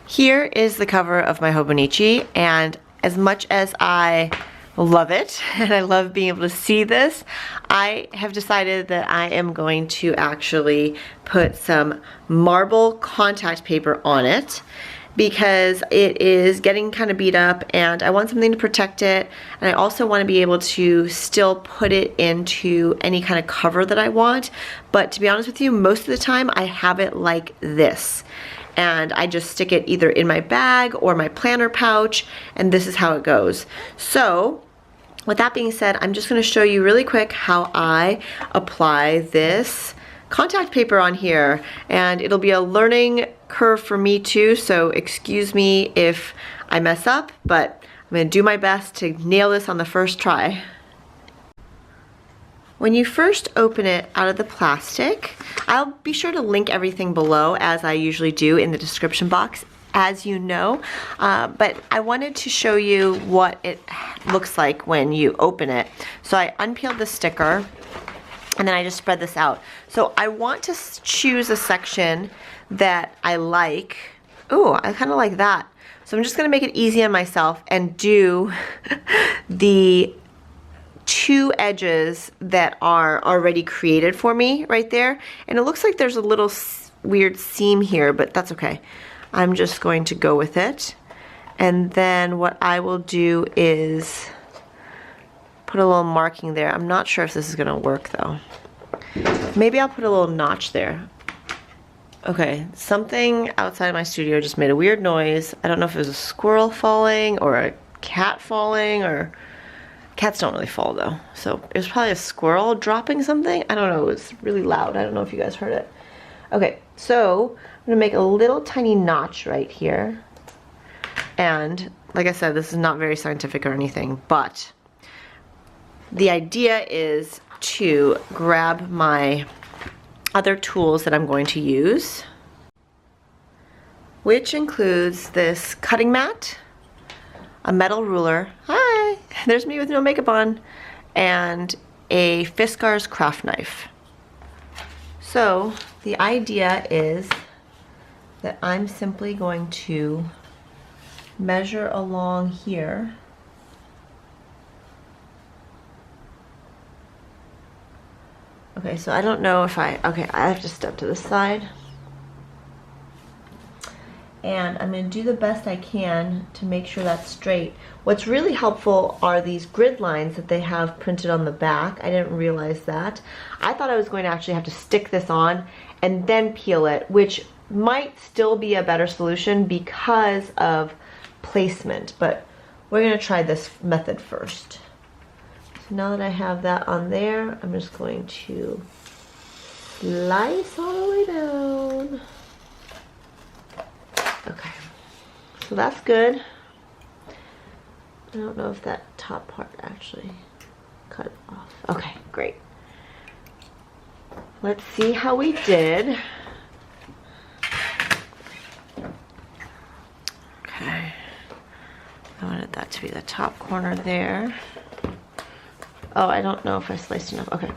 Here is the cover of my Hobonichi, and as much as I love it and I love being able to see this, I have decided that I am going to actually put some marble contact paper on it because it is getting kind of beat up and I want something to protect it, and I also want to be able to still put it into any kind of cover that I want. But to be honest with you, most of the time I have it like this, and I just stick it either in my bag or my planner pouch, and this is how it goes. So with that being said, I'm just going to show you really quick how I apply this contact paper on here, and it'll be a learning curve for me too, so excuse me if I mess up, but I'm going to do my best to nail this on the first try. When you first open it out of the plastic, I'll be sure to link everything below as I usually do in the description box, as you know, but I wanted to show you what it looks like when you open it. So I unpeeled the sticker and then I just spread this out. So I want to choose a section that I like. Ooh, I kind of like that. So I'm just gonna make it easy on myself and do the two edges that are already created for me right there. And it looks like there's a little weird seam here, but that's okay. I'm just going to go with it. And then what I will do is put a little marking there. I'm not sure if this is gonna work though. Maybe I'll put a little notch there. Okay, something outside my studio just made a weird noise. I don't know if it was a squirrel falling or a cat falling, or cats don't really fall though. So it was probably a squirrel dropping something. I don't know, it was really loud. I don't know if you guys heard it. Okay, so I'm gonna make a little tiny notch right here. And like I said, this is not very scientific or anything, but the idea is to grab my other tools that I'm going to use, which includes this cutting mat, a metal ruler, hi, there's me with no makeup on, and a Fiskars craft knife. So the idea is that I'm simply going to measure along here. Okay, so I don't know if okay, I have to step to the side. And I'm going to do the best I can to make sure that's straight. What's really helpful are these grid lines that they have printed on the back. I didn't realize that. I thought I was going to actually have to stick this on and then peel it, which might still be a better solution because of placement, but we're going to try this method first. So now that I have that on there, I'm just going to slice all the way down. Okay, so that's good. I don't know if that top part actually cut off. Okay, great. Let's see how we did. Okay, I wanted that to be the top corner there. Oh, I don't know if I sliced enough. Okay.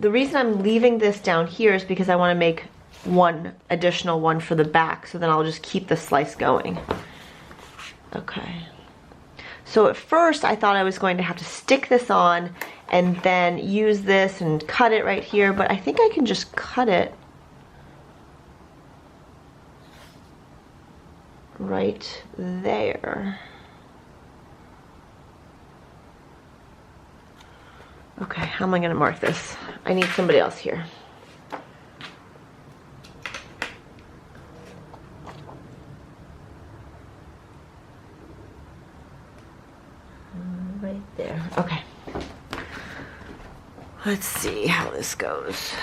The reason I'm leaving this down here is because I want to make one additional one for the back, so then I'll just keep the slice going. Okay. So at first I thought I was going to have to stick this on and then use this and cut it right here, but I think I can just cut it right there. Okay, how am I going to mark this? I need somebody else here. Right there. Okay. Let's see how this goes.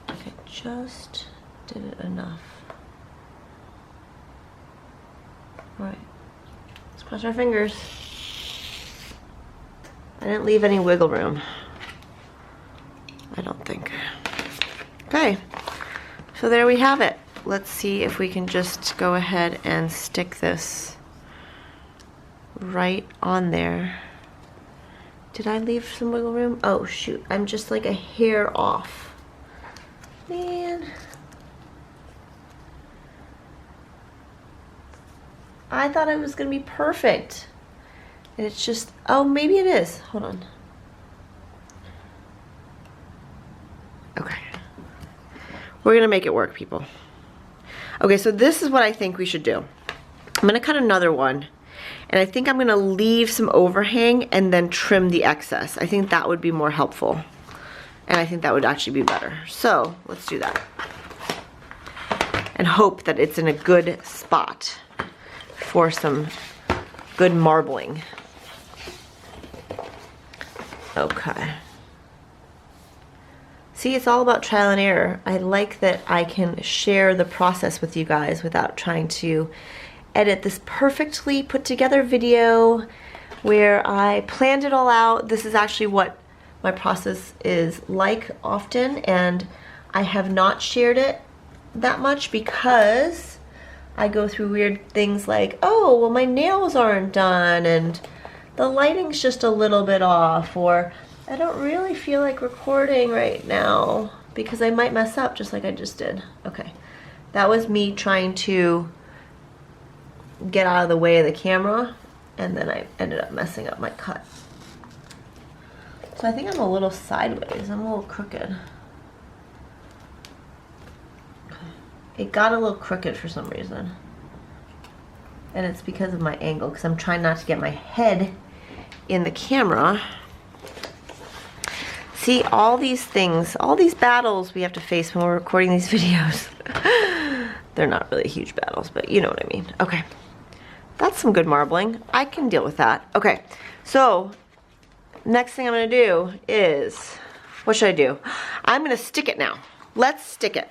Okay, just did it enough. All right. Cross our fingers. I didn't leave any wiggle room, I don't think. Okay, so there we have it. Let's see if we can just go ahead and stick this right on there. Did I leave some wiggle room? Oh shoot, I'm just like a hair off. Man. I thought it was gonna be perfect. And it's just, oh, maybe it is. Hold on. Okay. We're gonna make it work, people. Okay, so this is what I think we should do. I'm gonna cut another one, and I think I'm gonna leave some overhang and then trim the excess. I think that would be more helpful. And I think that would actually be better. So let's do that. And hope that it's in a good spot for some good marbling. Okay. See, it's all about trial and error. I like that I can share the process with you guys without trying to edit this perfectly put together video where I planned it all out. This is actually what my process is like often, and I have not shared it that much because I go through weird things like, oh, well, my nails aren't done and the lighting's just a little bit off, or I don't really feel like recording right now because I might mess up just like I just did. Okay, that was me trying to get out of the way of the camera, and then I ended up messing up my cut. So I think I'm a little sideways, I'm a little crooked. It got a little crooked for some reason. And it's because of my angle, because I'm trying not to get my head in the camera. See, all these things, all these battles we have to face when we're recording these videos. They're not really huge battles, but you know what I mean. Okay, that's some good marbling. I can deal with that. Okay, so next thing I'm gonna do is, what should I do? I'm gonna stick it now. Let's stick it.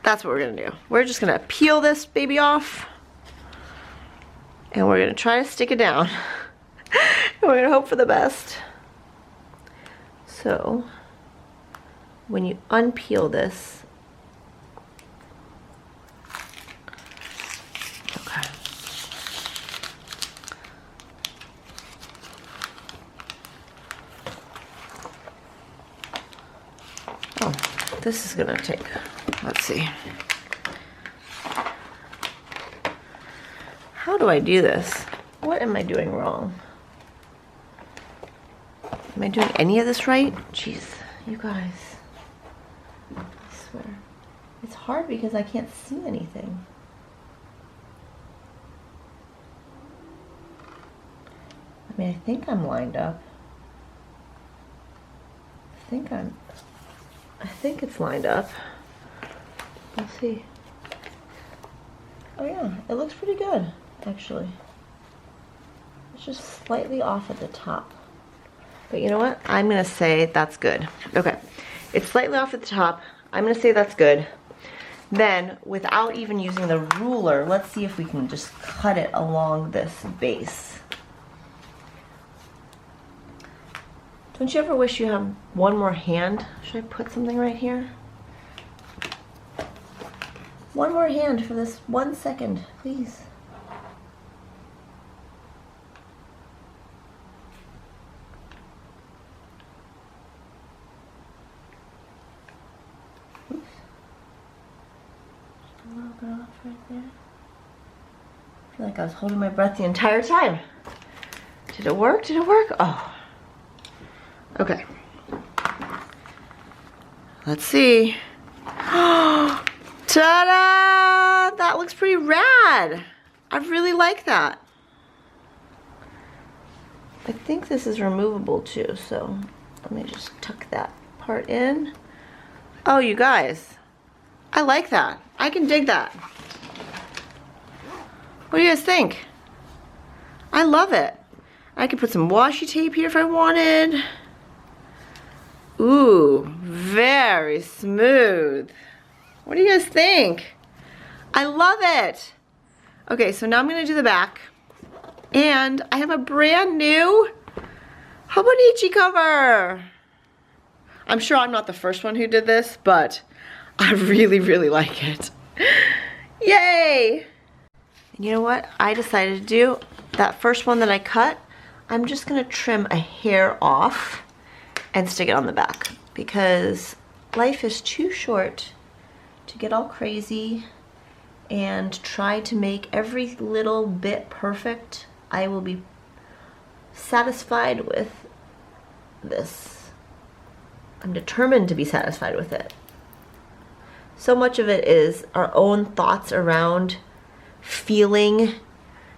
That's what we're gonna do. We're just gonna peel this baby off, and we're gonna try to stick it down. And we're gonna hope for the best. So, when you unpeel this, okay. Oh, this is gonna take, let's see. How do I do this? What am I doing wrong? Am I doing any of this right? Jeez, you guys. I swear. It's hard because I can't see anything. I mean, I think I'm lined up. I think it's lined up. Let's see. Oh yeah, it looks pretty good, actually. It's just slightly off at the top. But you know what? I'm gonna say that's good. Okay, it's slightly off at the top. I'm gonna say that's good. Then, without even using the ruler, let's see if we can just cut it along this base. Don't you ever wish you had one more hand? Should I put something right here? One more hand for this 1 second, please. Oops. Just a little bit off right there. I feel like I was holding my breath the entire time. Did it work? Did it work? Oh. Okay. Let's see. Ta-da! That looks pretty rad. I really like that. I think this is removable too, so let me just tuck that part in. Oh, you guys, I like that. I can dig that. What do you guys think? I love it. I could put some washi tape here if I wanted. Ooh, very smooth. What do you guys think? I love it. Okay, so now I'm gonna do the back. And I have a brand new Hobonichi cover. I'm sure I'm not the first one who did this, but I really, really like it. Yay! And you know what I decided to do? That first one that I cut, I'm just gonna trim a hair off and stick it on the back because life is too short to get all crazy and try to make every little bit perfect, I will be satisfied with this. I'm determined to be satisfied with it. So much of it is our own thoughts around feeling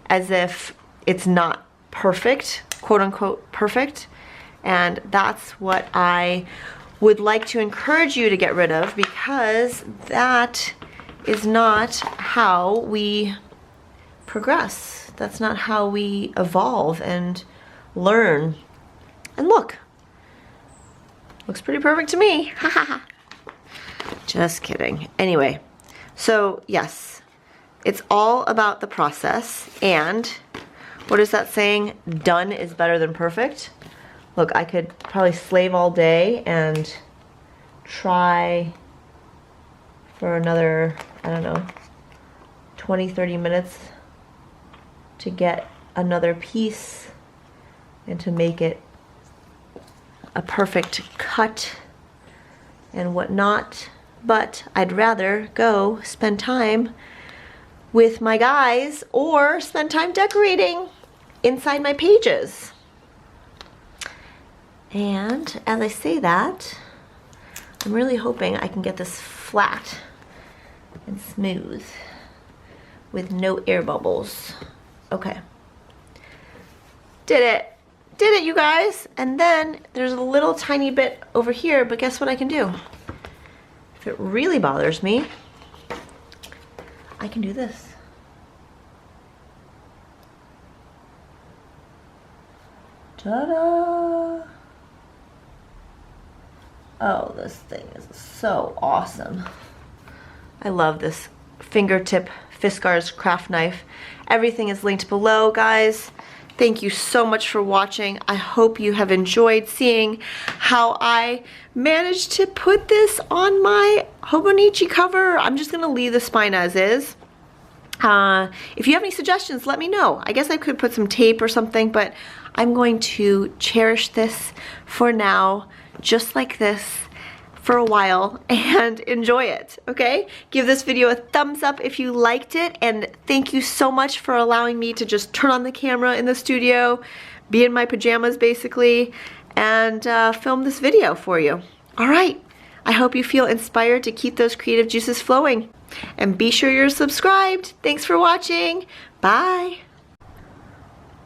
as if it's not perfect, quote unquote perfect, and that's what I would like to encourage you to get rid of, because that is not how we progress. That's not how we evolve and learn. And look, looks pretty perfect to me. Ha ha ha. Just kidding. Anyway, so yes, it's all about the process. And what is that saying? Done is better than perfect. Look, I could probably slave all day and try for another, I don't know, 20, 30 minutes to get another piece and to make it a perfect cut and whatnot. But I'd rather go spend time with my guys or spend time decorating inside my pages. And as I say that, I'm really hoping I can get this flat and smooth with no air bubbles. Okay. Did it. Did it, you guys. And then there's a little tiny bit over here, but guess what I can do? If it really bothers me, I can do this. Ta-da! Oh, this thing is so awesome. I love this fingertip Fiskars craft knife. Everything is linked below, guys. Thank you so much for watching. I hope you have enjoyed seeing how I managed to put this on my Hobonichi cover. I'm just gonna leave the spine as is. If you have any suggestions, let me know. I guess I could put some tape or something, but I'm going to cherish this for now, just like this, for a while, and enjoy it, okay? Give this video a thumbs up if you liked it, and thank you so much for allowing me to just turn on the camera in the studio, be in my pajamas basically, and film this video for you. All right, I hope you feel inspired to keep those creative juices flowing, and be sure you're subscribed. Thanks for watching. Bye.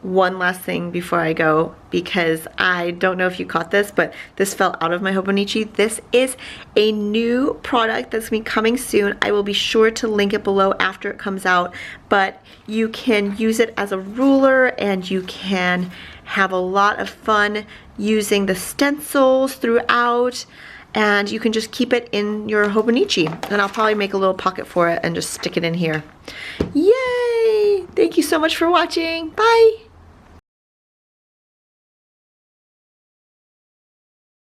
One last thing before I go, because I don't know if you caught this, but this fell out of my Hobonichi. This is a new product that's going to be coming soon. I will be sure to link it below after it comes out, but you can use it as a ruler and you can have a lot of fun using the stencils throughout, and you can just keep it in your Hobonichi, and I'll probably make a little pocket for it and just stick it in here. Yay! Thank you so much for watching. Bye!